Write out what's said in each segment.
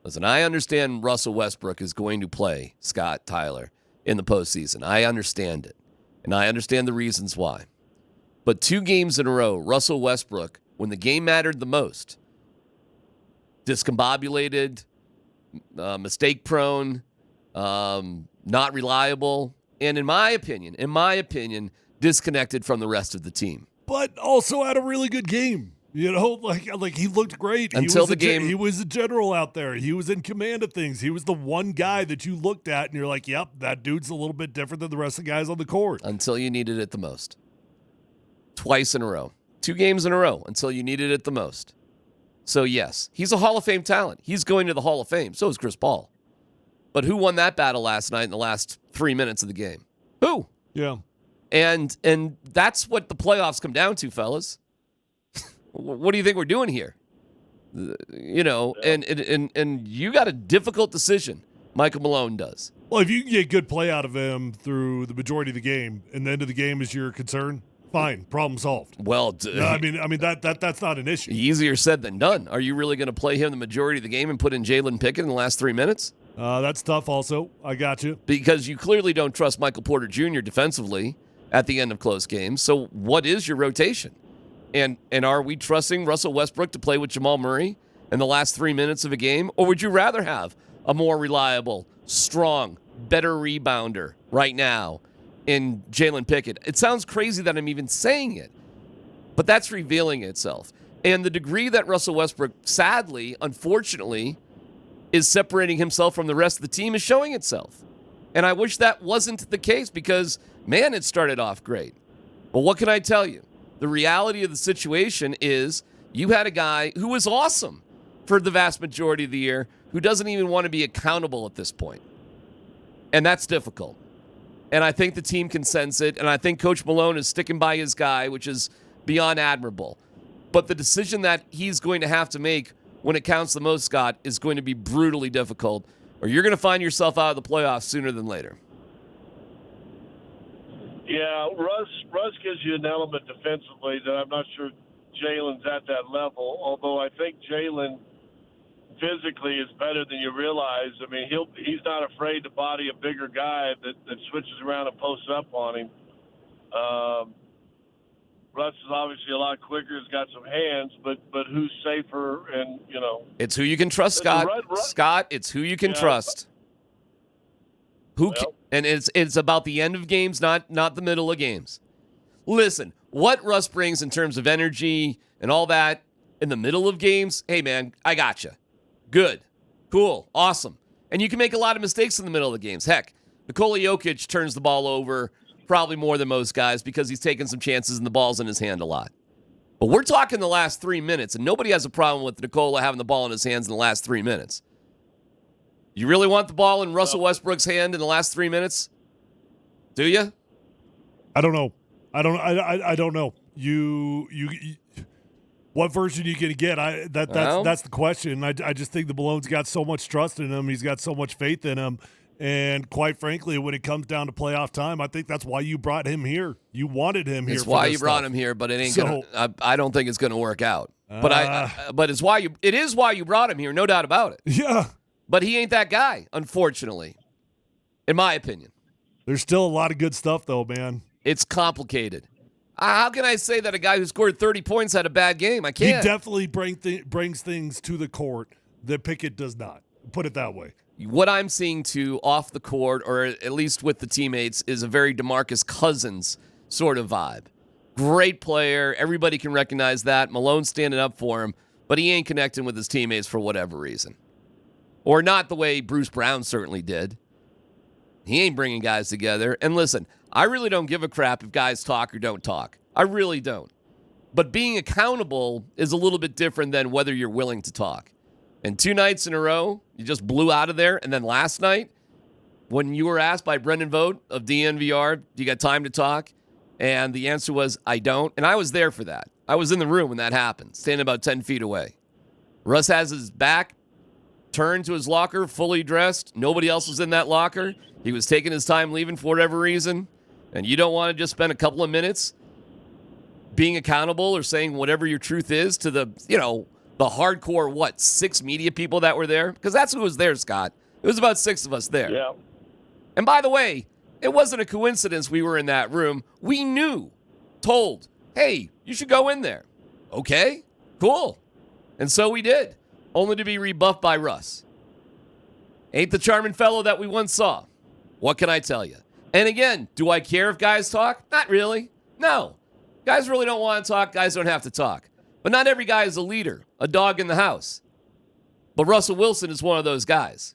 Listen, I understand Russell Westbrook is going to play Scott Tyler in the postseason. I understand it, and I understand the reasons why. But 2 games in a row, Russell Westbrook, when the game mattered the most, discombobulated, mistake-prone, not reliable, and in my opinion, disconnected from the rest of the team. But also had a really good game. Like he looked great. Until the game. He was a general out there. He was in command of things. He was the one guy that you looked at and you're like, yep, that dude's a little bit different than the rest of the guys on the court. Until you needed it the most. Twice in a row. 2 games in a row until you needed it the most. So, yes, he's a Hall of Fame talent. He's going to the Hall of Fame. So is Chris Paul. But who won that battle last night in the last 3 minutes of the game? Who? Yeah. And that's what the playoffs come down to, fellas. What do you think we're doing here? And you got a difficult decision. Michael Malone does. Well, if you can get good play out of him through the majority of the game, and the end of the game is your concern, fine, problem solved. Well, I mean that's not an issue. Easier said than done. Are you really going to play him the majority of the game and put in Jalen Pickett in the last 3 minutes? That's tough. Also, I got you because you clearly don't trust Michael Porter Jr. defensively at the end of close games. So, what is your rotation? And are we trusting Russell Westbrook to play with Jamal Murray in the last 3 minutes of a game? Or would you rather have a more reliable, strong, better rebounder right now in Jalen Pickett? It sounds crazy that I'm even saying it, but that's revealing itself. And the degree that Russell Westbrook, sadly, unfortunately, is separating himself from the rest of the team is showing itself. And I wish that wasn't the case because, man, it started off great. But what can I tell you? The reality of the situation is you had a guy who was awesome for the vast majority of the year who doesn't even want to be accountable at this point. And that's difficult. And I think the team can sense it. And I think Coach Malone is sticking by his guy, which is beyond admirable. But the decision that he's going to have to make when it counts the most, Scott, is going to be brutally difficult. Or you're going to find yourself out of the playoffs sooner than later. Yeah, Russ gives you an element defensively that I'm not sure Jalen's at that level, although I think Jalen physically is better than you realize. I mean, he's not afraid to body a bigger guy that switches around and posts up on him. Russ is obviously a lot quicker, has got some hands, but who's safer? And, It's who you can trust, Scott. Scott, it's who you can trust. And it's about the end of games, not the middle of games. Listen, what Russ brings in terms of energy and all that in the middle of games, hey, man, I got you. Good. Cool. Awesome. And you can make a lot of mistakes in the middle of the games. Heck, Nikola Jokic turns the ball over probably more than most guys because he's taking some chances and the ball's in his hand a lot. But we're talking the last 3 minutes, and nobody has a problem with Nikola having the ball in his hands in the last 3 minutes. You really want the ball in Russell Westbrook's hand in the last 3 minutes? Do you? I don't know. I don't know. You what version are you going to get? That's the question. I just think the Malone's got so much trust in him. He's got so much faith in him. And quite frankly, when it comes down to playoff time, I think that's why you brought him here. You wanted him here. It's why you brought him here, but it ain't gonna. I don't think it's going to work out. But it's why it is why you brought him here, no doubt about it. Yeah. But he ain't that guy, unfortunately, in my opinion. There's still a lot of good stuff, though, man. It's complicated. How can I say that a guy who scored 30 points had a bad game? I can't. He definitely brings things to the court that Pickett does not. Put it that way. What I'm seeing too off the court, or at least with the teammates, is a very DeMarcus Cousins sort of vibe. Great player. Everybody can recognize that. Malone's standing up for him, but he ain't connecting with his teammates for whatever reason. Or not the way Bruce Brown certainly did. He ain't bringing guys together. And listen, I really don't give a crap if guys talk or don't talk. I really don't. But being accountable is a little bit different than whether you're willing to talk. And 2 nights in a row, you just blew out of there. And then last night, when you were asked by Brendan Vogt of DNVR, do you got time to talk? And the answer was, I don't. And I was there for that. I was in the room when that happened, standing about 10 feet away. Russ has his back turned to his locker, fully dressed. Nobody else was in that locker. He was taking his time leaving for whatever reason. And you don't want to just spend a couple of minutes being accountable or saying whatever your truth is to the, the hardcore, 6 media people that were there? Because that's who was there, Scott. It was about 6 of us there. Yeah. And by the way, it wasn't a coincidence we were in that room. We told, hey, you should go in there. Okay, cool. And so we did, only to be rebuffed by Russ. Ain't the charming fellow that we once saw. What can I tell you? And again, do I care if guys talk? Not really. No. Guys really don't want to talk. Guys don't have to talk. But not every guy is a leader, a dog in the house. But Russell Wilson is one of those guys.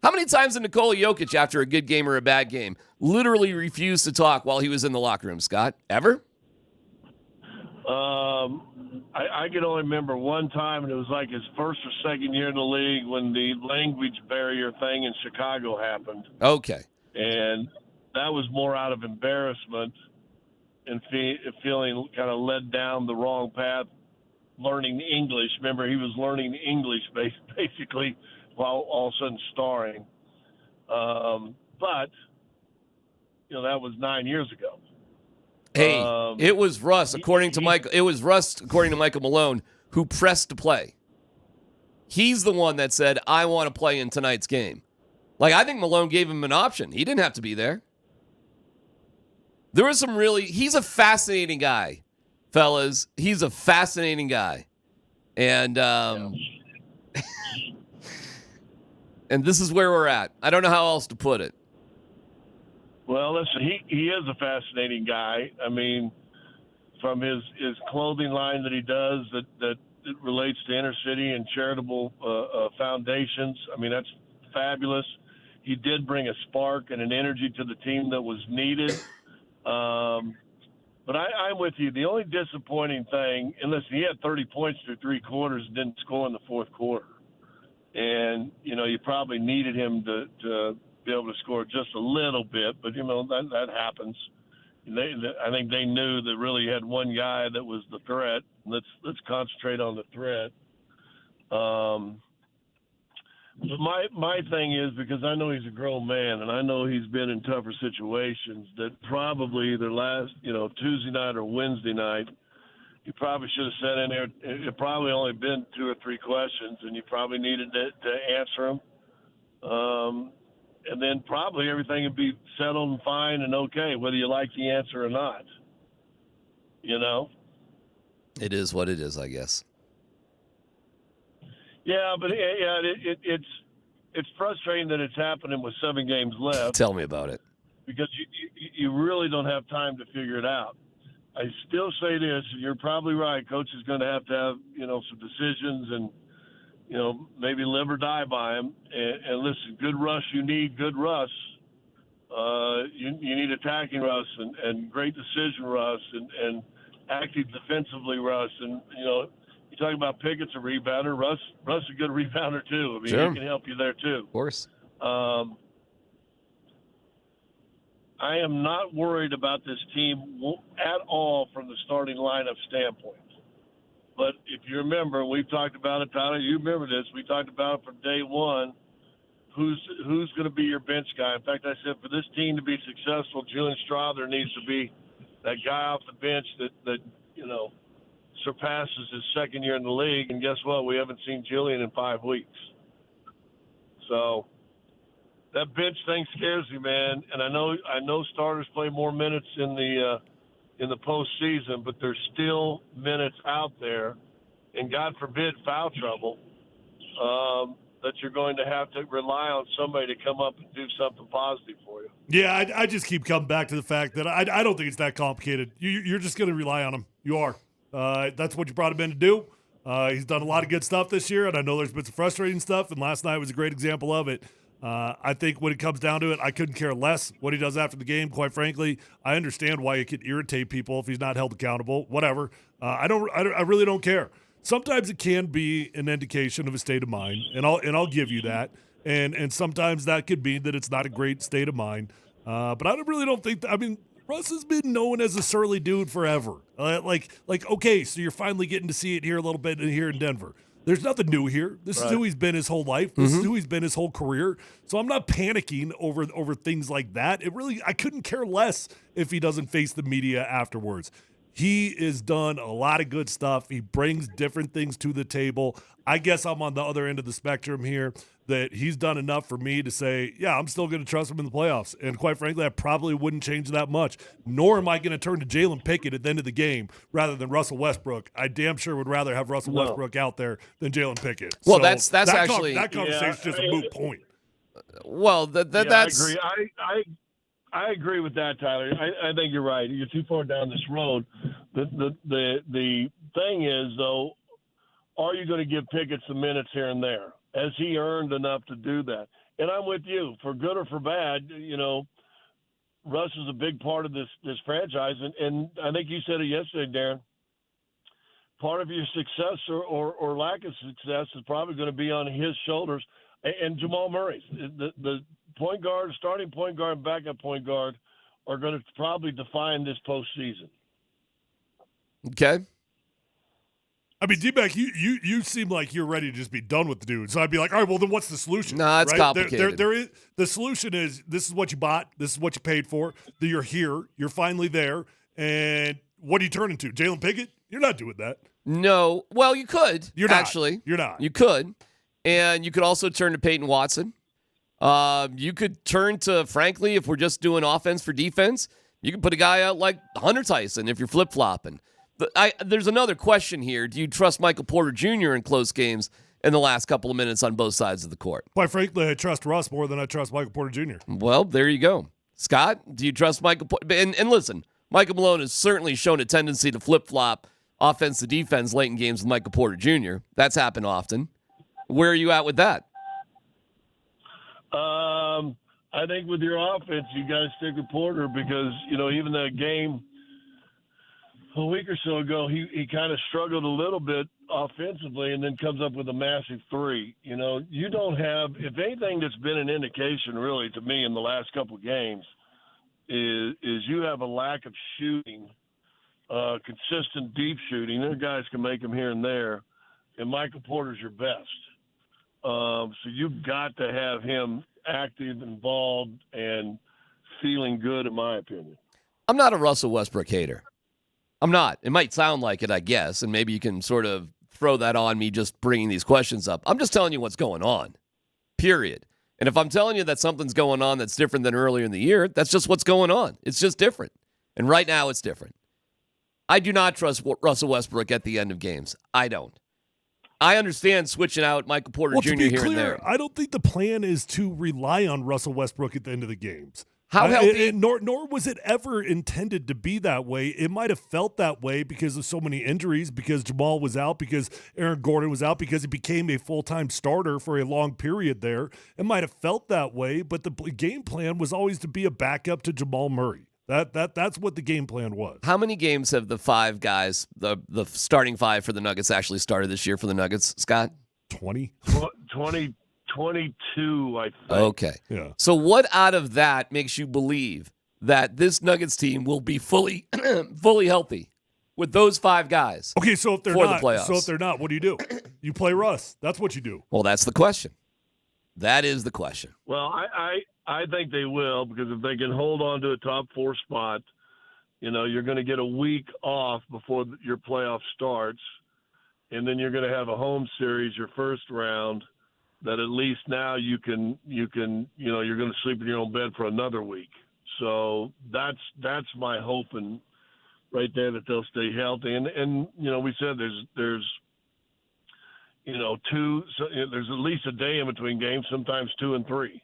How many times did Nikola Jokic, after a good game or a bad game, literally refuse to talk while he was in the locker room, Scott? Ever? I can only remember one time, and it was like his first or second year in the league when the language barrier thing in Chicago happened. Okay. And that was more out of embarrassment and feeling kind of led down the wrong path, learning English. Remember, he was learning English basically while all of a sudden starring. But, that was 9 years ago. Hey, it was Russ, according to Michael. It was Russ, according to Michael Malone, who pressed to play. He's the one that said, "I want to play in tonight's game." I think Malone gave him an option. He didn't have to be there. There was he's a fascinating guy, fellas. He's a fascinating guy. And and this is where we're at. I don't know how else to put it. Well, listen, he is a fascinating guy. I mean, from his clothing line that he does that it relates to inner city and charitable foundations. I mean, that's fabulous. He did bring a spark and an energy to the team that was needed. But I'm with you. The only disappointing thing, and listen, he had 30 points through 3 quarters and didn't score in the fourth quarter. And, you probably needed him to be able to score just a little bit, but, that happens. I think they knew that really had one guy that was the threat. Let's concentrate on the threat. But my thing is, because I know he's a grown man and I know he's been in tougher situations, that probably either last, Tuesday night or Wednesday night, you probably should have sat in there. It probably only been 2 or 3 questions, and you probably needed to answer them. And then probably everything would be settled and fine and okay, whether you like the answer or not. It is what it is, I guess. Yeah, but it's frustrating that it's happening with 7 games left. Tell me about it. Because you really don't have time to figure it out. I still say this: you're probably right. Coach is going to have some decisions and maybe live or die by him. And listen, good Russ, you need good Russ. You need attacking Russ and great decision Russ and active defensively Russ. And you talk about Pickett's a rebounder. Russ is a good rebounder too. I mean, sure. He can help you there too. Of course. I am not worried about this team at all from the starting lineup standpoint. But if you remember, we've talked about it, Tyler. You remember this. We talked about it from day one. Who's going to be your bench guy? In fact, I said for this team to be successful, Julian Strother needs to be that guy off the bench that surpasses his second year in the league. And guess what? We haven't seen Julian in 5 weeks. So that bench thing scares me, man. And I know starters play more minutes in the postseason, but there's still minutes out there, and God forbid foul trouble, that you're going to have to rely on somebody to come up and do something positive for you. Yeah, I just keep coming back to the fact that I don't think it's that complicated. You're just going to rely on him. You are. That's what you brought him in to do. He's done a lot of good stuff this year, and I know there's been some frustrating stuff, and last night was a great example of it. I think when it comes down to it, I couldn't care less what he does after the game. Quite frankly, I understand why it could irritate people if he's not held accountable. Whatever. I really don't care. Sometimes it can be an indication of a state of mind, and I'll give you that. And sometimes that could mean that it's not a great state of mind. But I really don't think. Russ has been known as a surly dude forever. Okay, so you're finally getting to see it here a little bit here in Denver. There's nothing new here. This is who he's been his whole life. This is who he's been his whole career. So I'm not panicking over things like that. I couldn't care less if he doesn't face the media afterwards. He has done a lot of good stuff. He brings different things to the table. I guess I'm on the other end of the spectrum here, that he's done enough for me to say, yeah, I'm still going to trust him in the playoffs. And quite frankly, I probably wouldn't change that much. Nor am I going to turn to Jalen Pickett at the end of the game rather than Russell Westbrook. I damn sure would rather have Russell Westbrook out there than Jalen Pickett. Well, so that's actually that conversation is just a moot point. Well, that's I agree. I agree with that, Tyler. I think you're right. You're too far down this road. The thing is, though, are you going to give Pickett some minutes here and there? Has he earned enough to do that? And I'm with you. For good or for bad, Russ is a big part of this franchise. And I think you said it yesterday, Darren. Part of your success or lack of success is probably going to be on his shoulders. And Jamal Murray's. The point guard, starting point guard, and backup point guard are going to probably define this postseason. Okay. I mean, Dmac, you seem like you're ready to just be done with the dude. So I'd be like, all right, well, then what's the solution? No, it's complicated. There is, the solution is this is what you bought. This is what you paid for. You're here. You're finally there. And what do you turn into? Jalen Pickett? You're not doing that. No. Well, you could. You're not. Actually. You're not. You could. And you could also turn to Peyton Watson. You could turn to, frankly, if we're just doing offense for defense, you could put a guy out like Hunter Tyson if you're flip-flopping. There's another question here. Do you trust Michael Porter Jr. in close games in the last couple of minutes on both sides of the court? Quite frankly, I trust Russ more than I trust Michael Porter Jr. Well, there you go. Scott, do you trust Michael Porter? And listen, Michael Malone has certainly shown a tendency to flip-flop offense to defense late in games with Michael Porter Jr. That's happened often. Where are you at with that? I think with your offense, you got to stick with Porter because, even that game a week or so ago, he kind of struggled a little bit offensively and then comes up with a massive three. You don't have – if anything that's been an indication really to me in the last couple of games is you have a lack of shooting, consistent deep shooting. There guys can make them here and there, and Michael Porter's your best. So you've got to have him active, involved, and feeling good, in my opinion. I'm not a Russell Westbrook hater. I'm not. It might sound like it, I guess, and maybe you can sort of throw that on me just bringing these questions up. I'm just telling you what's going on, period. And if I'm telling you that something's going on that's different than earlier in the year, that's just what's going on. It's just different. And right now it's different. I do not trust Russell Westbrook at the end of games. I don't. I understand switching out Michael Porter Jr. here and there. I don't think the plan is to rely on Russell Westbrook at the end of the games. How healthy? Nor was it ever intended to be that way. It might have felt that way because of so many injuries, because Jamal was out, because Aaron Gordon was out, because he became a full-time starter for a long period there. It might have felt that way, but the game plan was always to be a backup to Jamal Murray. That's what the game plan was. How many games have the five guys, the starting five for the Nuggets, actually started this year for the Nuggets, Scott? 20? 22, I think. Okay. Yeah. So what out of that makes you believe that this Nuggets team will be fully healthy with those five guys? Okay, so if they're for not, the playoffs? What do? You play Russ. That's what you do. Well, that's the question. That is the question. Well, I think they will, because if they can hold on to a top four spot, you're going to get a week off before your playoff starts, and then you're going to have a home series, your first round, that at least now you're going to sleep in your own bed for another week. So that's my hope and right there that they'll stay healthy. And we said there's there's at least a day in between games, sometimes 2 and 3.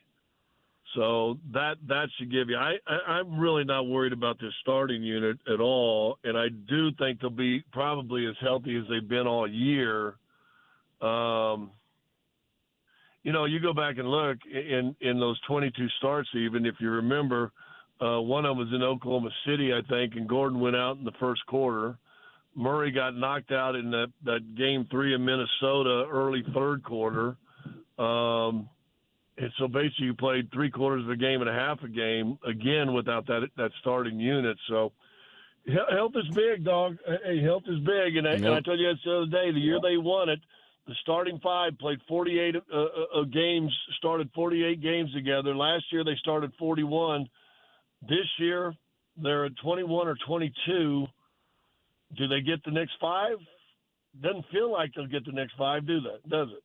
So that should give you. I'm really not worried about this starting unit at all, and I do think they'll be probably as healthy as they've been all year. You go back and look in those 22 starts, even if you remember, one of them was in Oklahoma City, I think, and Gordon went out in the first quarter. Murray got knocked out in that game 3 in Minnesota early third quarter. And so basically you played 3 quarters of a game and a half a game, again, without that starting unit. So health is big, dog. Hey, health is big. And I told you that the other day, the year they won it, the starting five played 48 games, started 48 games together. Last year they started 41. This year they're at 21 or 22. Do they get the next 5? Doesn't feel like they'll get the next 5, does it?